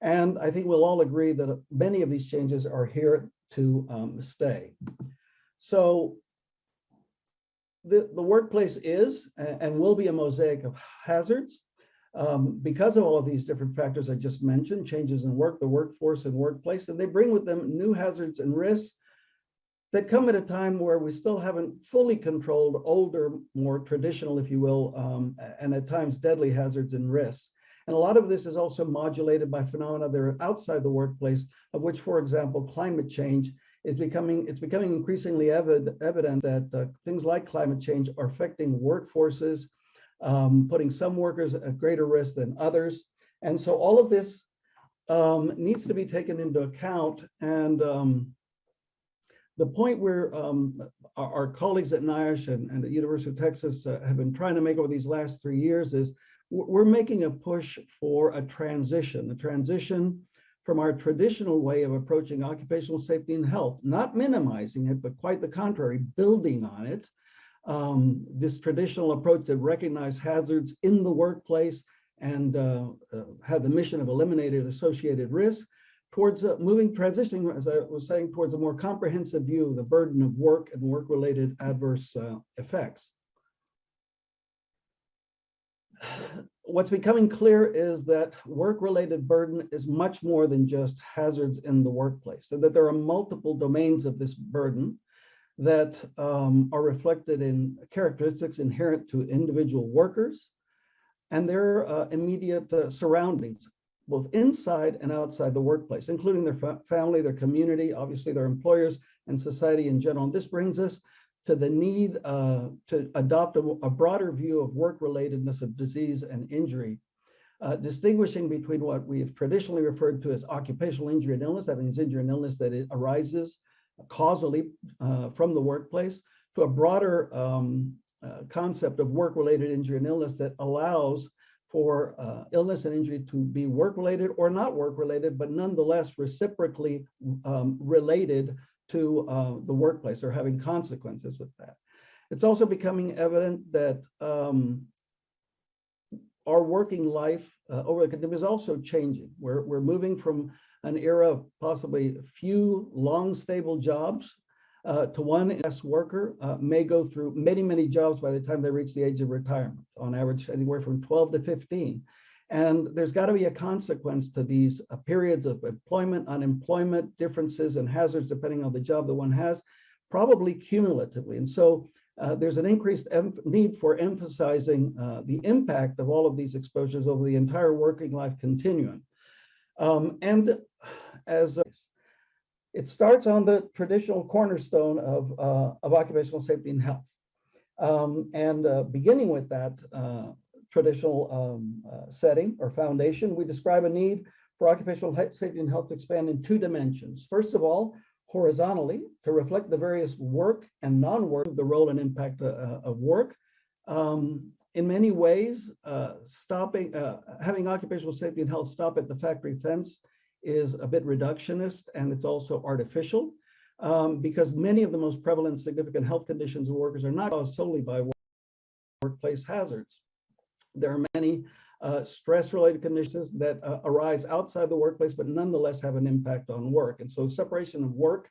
And I think we'll all agree that many of these changes are here to stay. So the workplace is and will be a mosaic of hazards because of all of these different factors I just mentioned, changes in work, the workforce and workplace, and they bring with them new hazards and risks that come at a time where we still haven't fully controlled older, more traditional, if you will, and at times deadly hazards and risks. And a lot of this is also modulated by phenomena that are outside the workplace, of which, for example, climate change is becoming increasingly evident that things like climate change are affecting workforces, putting some workers at greater risk than others. And so all of this needs to be taken into account. And the point where our colleagues at NIOSH and the University of Texas have been trying to make over these last 3 years is we're making a push for a transition from our traditional way of approaching occupational safety and health, not minimizing it, but quite the contrary, building on it. This traditional approach that recognized hazards in the workplace and had the mission of eliminating associated risk, towards transitioning, as I was saying, towards a more comprehensive view of the burden of work and work-related adverse effects. What's becoming clear is that work-related burden is much more than just hazards in the workplace, and that there are multiple domains of this burden that are reflected in characteristics inherent to individual workers and their immediate surroundings, both inside and outside the workplace, including their family, their community, obviously their employers, and society in general. And this brings us to the need to adopt a broader view of work-relatedness of disease and injury, distinguishing between what we have traditionally referred to as occupational injury and illness, that means injury and illness that arises causally from the workplace, to a broader concept of work-related injury and illness that allows for illness and injury to be work-related or not work-related, but nonetheless reciprocally related to the workplace or having consequences with that. It's also becoming evident that our working life over the pandemic is also changing. We're moving from an era of possibly few long stable jobs to one S worker may go through many, many jobs by the time they reach the age of retirement, on average anywhere from 12 to 15. And there's got to be a consequence to these periods of employment, unemployment, differences and hazards depending on the job that one has, probably cumulatively. And so there's an increased need for emphasizing the impact of all of these exposures over the entire working life continuum. And as it starts on the traditional cornerstone of occupational safety and health. Beginning with that traditional setting or foundation, we describe a need for occupational safety and health to expand in two dimensions. First of all, horizontally, to reflect the various work and non-work, the role and impact of work. In many ways, having occupational safety and health stop at the factory fence is a bit reductionist, and it's also artificial because many of the most prevalent significant health conditions of workers are not caused solely by workplace hazards. There are many stress-related conditions that arise outside the workplace, but nonetheless have an impact on work. And so separation of work